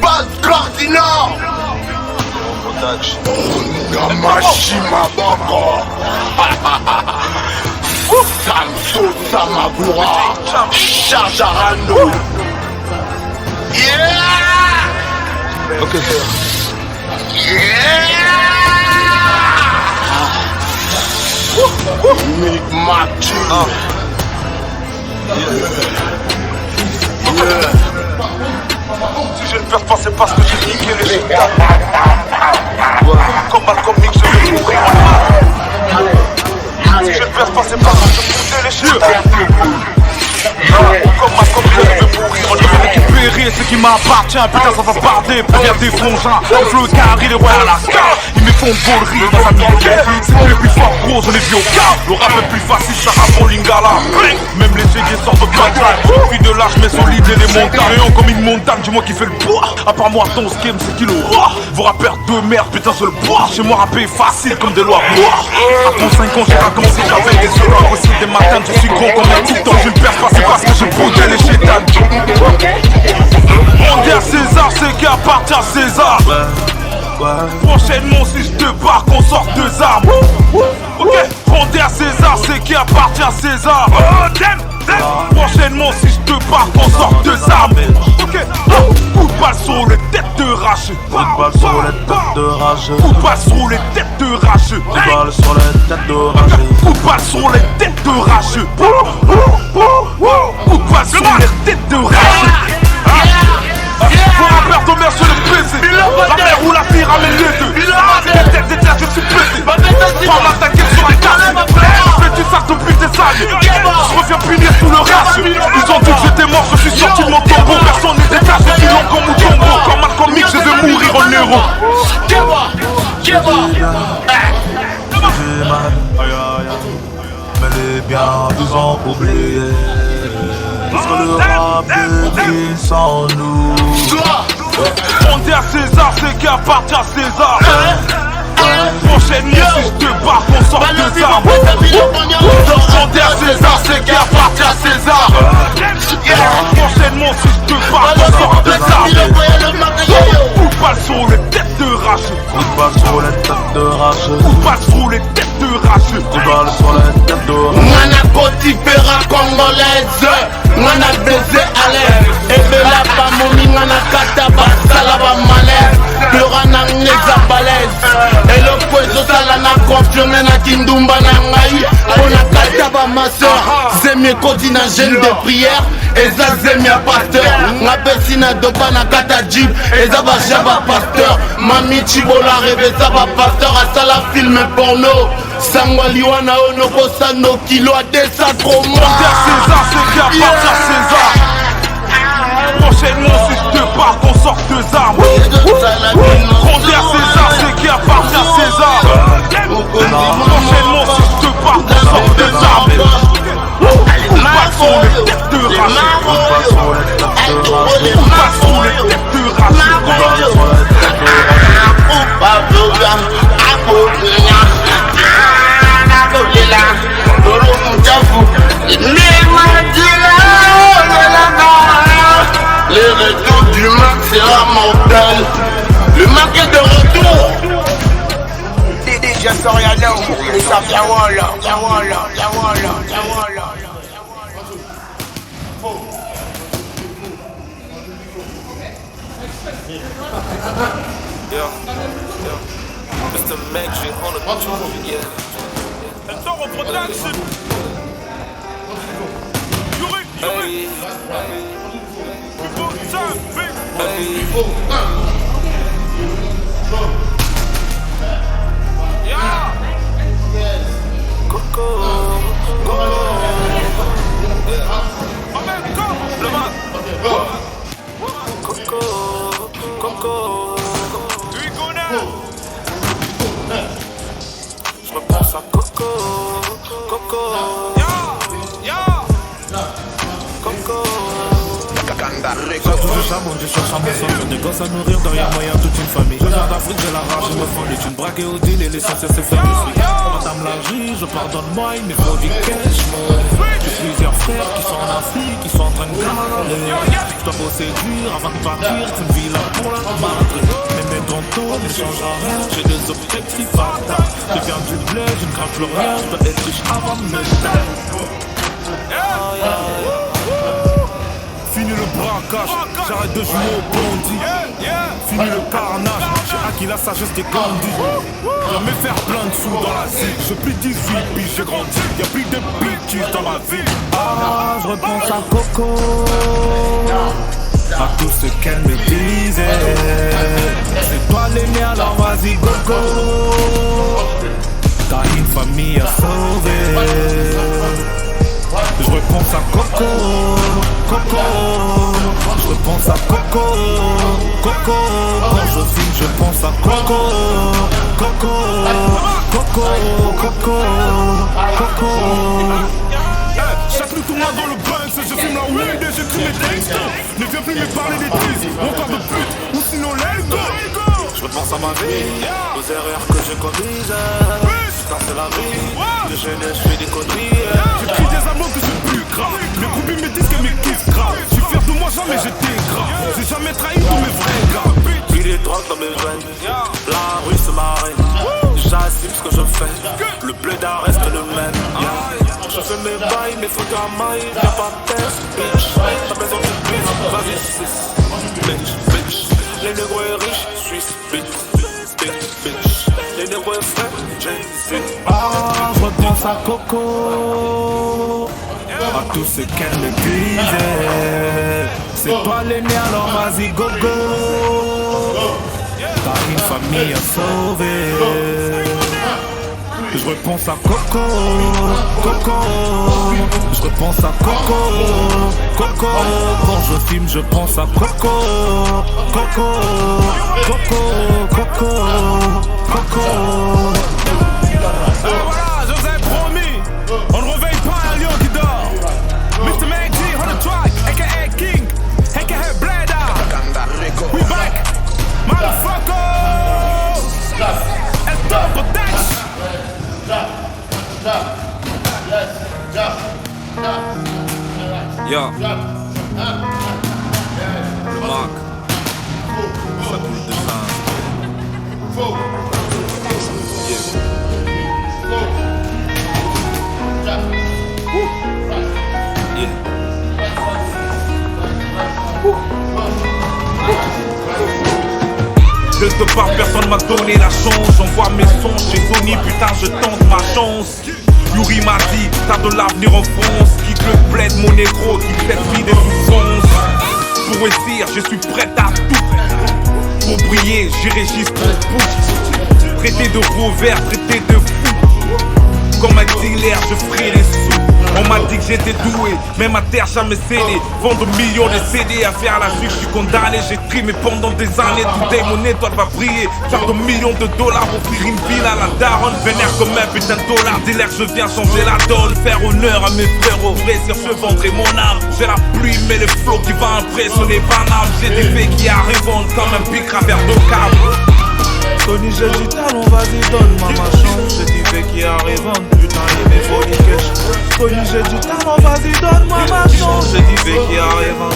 Buzz Cardinal Namashima Boko Samso Samagura Shajarano. Yeah. Ok, sir. Yeah. Meet my team. Yeah. Si je ne perds pas, c'est parce que j'ai niqué les résultats. Comme Malcolm X, je vais mourir en mal. Si je ne perds pas, c'est parce que je foutais les chiens. Comme Malcolm X, je vais mourir en mal. Récupérer ce qui m'appartient, putain ça va parler. Première des frangins, le flot carré, les rois à la star. Ils me font volerie dans un militaire. C'est plus les plus forts, gros, on est vieux au cas. Le rap est plus facile, ça rappe en lingala. Même les génies sortent de bataille. Puis de l'âge, mais solide et les montagnes. Réant comme une montagne, dis-moi qui fait le bois. À part moi, ton scheme, c'est qui le roi. Vos rappeurs de merde, putain, se le bois. Chez moi, rapper est facile comme des lois noires. À ton 5 ans, j'ai commencé, j'avais des yeux noirs aussi. Des matins, je suis grand comme un titan. Je ne perds pas, c'est parce que j'ai brodé les chétanes. Rendez à César, c'est qui appartient à César. Prochainement, si je te barre, qu'on sorte deux armes. Ok, rendez à César, c'est qui appartient à César. Prochainement, si je te barre, qu'on sorte deux armes. Ok, coup de balle sur les têtes de rageux. Coup de balle sur les têtes de rageux. Coup de balle sur les têtes de rageux. Coup de balle sur les têtes de rageux. Coup de balle sur les têtes de rageux. Coup de balle sur les têtes de rageux. Faut rappeur ton mère sur le baiser. La mère ou la fille ramène les deux. Des têtes, des têtes, je suis pété. Prends m'attaquer sur un casse. Fais du sac depuis des années. Je reviens punir tout le rage. Ils ont dit que j'étais mort, je suis sorti de mon tombeau. Personne n'est détaché du long comme Mutombo. Comme Malcolm X, je vais mourir en héros. Mais les biens nous ont oubliés. Parce que le rap est sans nous. Rendez à César, c'est qui appartient à César. Prochainement, si je te barre, qu'on sorte deux armes. Rendez à César, c'est qui appartient à César. Prochainement, si je te barre, qu'on sorte deux armes. Coup de balle sur les têtes de rageux. Coup de balle sur les têtes de rageux. Coup de balle sur les têtes de rageux. Coup de balle sur les têtes de rageux. Ngana Cotifera congolaise, ngana baiser à l'aise. Ebela ba momi ngana kata basala ba malaise. Pleura na ngeza balèze. Et le poiso sala na confirmé na kindumba na ngai. On a kata ba ma soeur. Zemie koti na jeune de prière. Eza zemia pasteur. Ngapesi na dopa na kata jeep. Eza ba jaba pasteur. Mami chibola rêve eza ba pasteur. Asala film porno. Sangwali wana ono kosano kilo a 200 trop Rendez à César, c'est qui appartient à César. Prochainement, si je te barre, qu'on sorte deux armes. Rendez à César, c'est qui appartient à César. Prochainement, si je te barre, qu'on sorte deux armes. Coup de balle sur les têtes de rageux. Coup de balle sur les têtes de rageux. Coup de balle sur les têtes de rageux. Le retour du Mac sera mortel. Le Mac est de retour. DJ Soriano, les Safiawala, Yawala. Mr. Magic on the tune, yeah. And Toro Production. Yuri. Je repense à Coco. Coco. Chaque jour je charbonne, je cherche à mon sang. Des gosses à nourrir, derrière moi y'a toute une famille. Je viens d'Afrique, j'ai la rage, je me fends les thunes. Braqué au deal et l'essentiel c'est faire du fric. Madame la vie, je pardonne moi, il me faut du cash. J'ai plusieurs frères qui sont en Afrique, qui sont en train de galer. Je dois bosser dur avant de partir, c'est une vie là pour la marque. Mais mes tantôt ne changera rien, j'ai des objectifs à atteindre. Je viens du blé, je ne crache plus rien, je dois être riche avant de me taire. Fini le braquage, j'arrête de jouer au bandit. Fini le carnage, j'ai acquis la sagesse des Gandhi. Je vais faire plein de sous dans la zig. J'ai plus 18 piges, j'ai grandi. Y'a plus de bitches dans ma vie. Ah, je repense à Coco, à tout ce qu'elle me disait. C'est toi l'aimé, alors vas-y Coco. T'as une famille à sauver. Je repense à Coco, Coco. Je repense à Coco, Coco. Quand je filme, je pense à Coco, Coco, Coco, Coco, Coco. Chaque nuit tourne dans le Banks, je filme la weed et j'écris mes textes. Ne viens plus me parler des crises, encore de pute, ou sinon let go. Je repense à ma vie, aux erreurs que j'ai commises. Je passe la vie, de jeunesse, je fais des conneries. J'écris des amours que c'est plus grave. Les groupies me disent que mes kiffs grave. Je suis fier de moi, jamais j'étais grave. J'ai jamais trahi tous mes vrais gars. Il est drogue dans mes veines, la rue c'est ma reine. J'assume ce que je fais, le blé d'art reste le même. Je fais mes bails, mes photos à maille. Y'a pas de test, bitch. Ta maison de bitch, vas-y, bitch, bitch. Les négros est riches, Suisse, bitch, bitch. Les négros est frais, Jay-Z. Ah, je repense à Coco, à tout ce qu'elle me disait. C'est toi l'aimé, alors vas-y, go go. T'as une famille à sauver. Je repense à Coco, Coco. Je repense à Coco, Coco. Quand je filme, je pense à Coco, Coco, Coco, Coco, Coco. Voilà, je vous ai promis, on ne réveille pas un lion qui dort. Mr. Mangy on the track, aka King, aka Blada. We back, motherfucker. It's double dash. Yo, le Marc, ça coule de sang. Quelque part personne m'a donné la chance. J'envoie mes sons chez Sony, putain je tente ma chance. Yuri m'a dit, t'as de l'avenir en France. Quitte le bled, mon négro, qui fait vie des souffrances. Pour réussir, je suis prêt à tout. Pour briller, j'irai jusqu'au bout. Traité de revers, traité de fou. Comme un dealer, je ferai les sous. On m'a dit que j'étais doué, mais ma terre jamais cédé. Vendre millions de CD à faire la suite, je suis condamné. J'ai trimé pendant des années, today mon étoile va briller. Faire de millions de dollars, offrir une ville à la daronne. Vénère comme un putain de dollar, dealer, je viens changer la donne. Faire honneur à mes frères au vrai, sur je vendrai mon âme. J'ai la pluie, mais le flow qui va impressionner Paname. J'ai des faits qui arrivent comme un pic à vers de câble. Tony, j'ai du talent, vas-y donne-moi ma chance. J'ai des faits qui arrivent, putain il me faut du cash. Tony, j'ai du talent, vas-y donne-moi ma chance. J'ai des faits qui arrivent.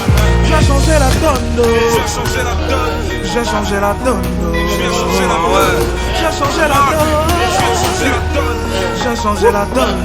J'ai changé la donne. J'ai changé la donne. J'ai changé la donne. J'ai changé la donne. J'ai changé la donne. J'ai changé la donne.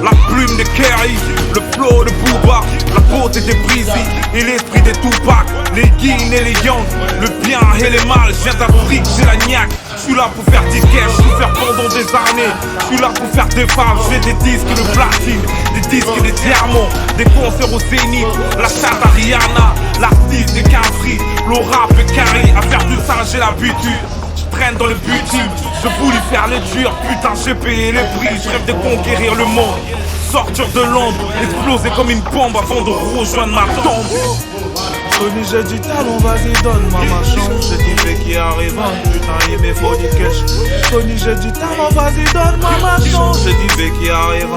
La plume de Kerry, le flow de Booba, la beauté des Breezy et l'esprit des Tupac, les Guines et les Young, le bien et les mal. Je viens d'Afrique, j'ai la niaque. Je suis là pour faire des cash, je suis faire pendant des années. Je suis là pour faire des femmes, je fais des disques de platine, des disques de diamants, des concerts au Zénith, la chatte à Rihanna, l'artiste de Capri, le rap de Carré, à faire du sang j'ai l'habitude. Je traîne dans le bitume, je voulais faire le dur, putain j'ai payé les prix, je rêve de conquérir le monde. Sortir de l'ombre, exploser comme une bombe avant de rejoindre ma tombe. Tony, j'ai du talent, vas-y donne-moi ma chance. J'ai des faits qui arrivent, putain il me faut du cash. Tony, j'ai du talent, vas-y donne-moi ma chance. J'ai des faits qui arrivent.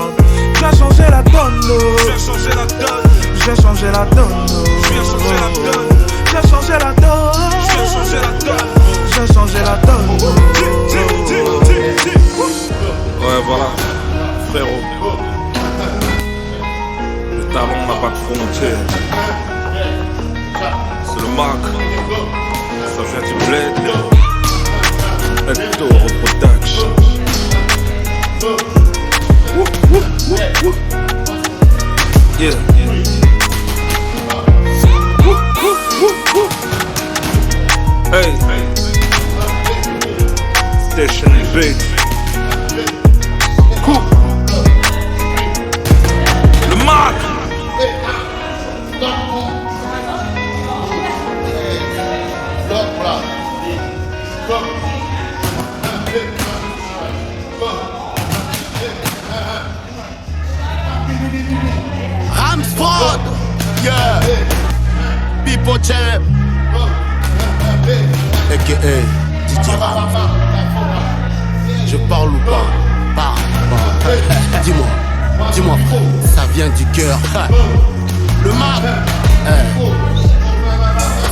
J'ai changé la donne. J'ai changé la donne. J'ai changé la donne. J'ai changé la donne. J'ai changé la donne. J'ai changé la donne. Ouais, voilà, frérot. Le talent n'a pas de frontières. C'est le Mac. Ça vient du bled. Hector Production. Yeah. Hey. Station Beat. Cool. Le Mac. Ramsford, yeah. People Champ, a.k.a. DJ Ram. Je parle ou pas? Parle. Dis-moi, ça vient du cœur. Le Mac,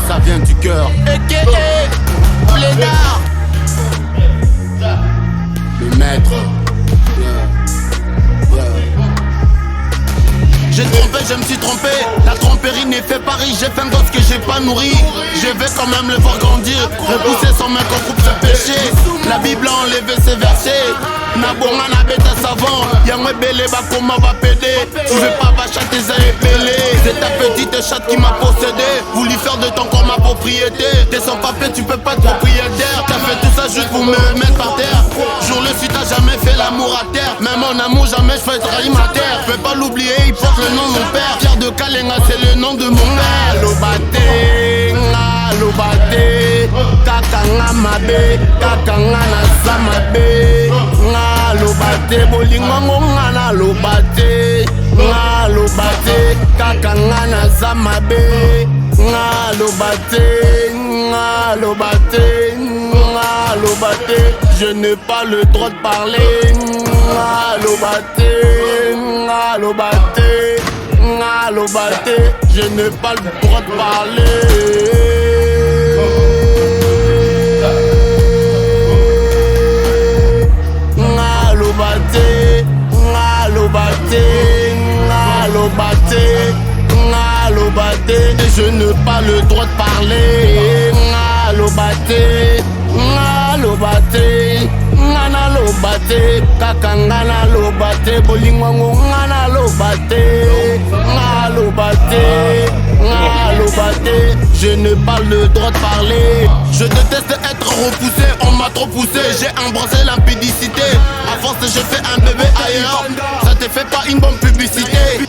ça vient du cœur. A.k.a. Plénard, le maître. J'ai trompé, je me suis trompé. La tromperie n'est fait Paris. J'ai fait un gosse que j'ai pas nourri. Je vais quand même le voir grandir. Repousser sans main qu'on coupe ce péché. La Bible a enlevé ses versets. Nabonga na beta savant. Yangwe belé bakoma va péder. Tu veux pas vacher tes épelés. C'est ta petite chatte qui m'a possédé. Voulu faire de ton corps ma propriété. T'es sans papier, tu peux pas être propriétaire. T'as fait tout ça juste pour me mettre par terre. Jour le sud, t'as jamais fait l'amour à terre. Même en amour, jamais je fais trahir ma terre. Je peux pas l'oublier, il porte le nom de mon père. Pierre de Kalenga, c'est le nom de mon père. Lobate, kakanga mabe, kakanga na samabe. Nga lobate, bolingongo nga na lobate. Nga lobate, kakanga na samabe. Nga lobate, nga lobate, nga lobate. Je n'ai pas le droit de parler. Nga lobate, nga lobate, nga lobate. Je n'ai pas le droit de parler. Et je n'ai pas le droit de parler. Ngalobate, ngalobate, nganalobate, kakangana lobate, bolingwango nganalobate, ngalobate, ngalobate. Je n'ai pas le droit de parler. Je déteste être repoussé, on m'a trop poussé. J'ai embrassé l'impudicité. À force j'ai fait un bébé ailleurs. Ça te fait pas une bonne publicité.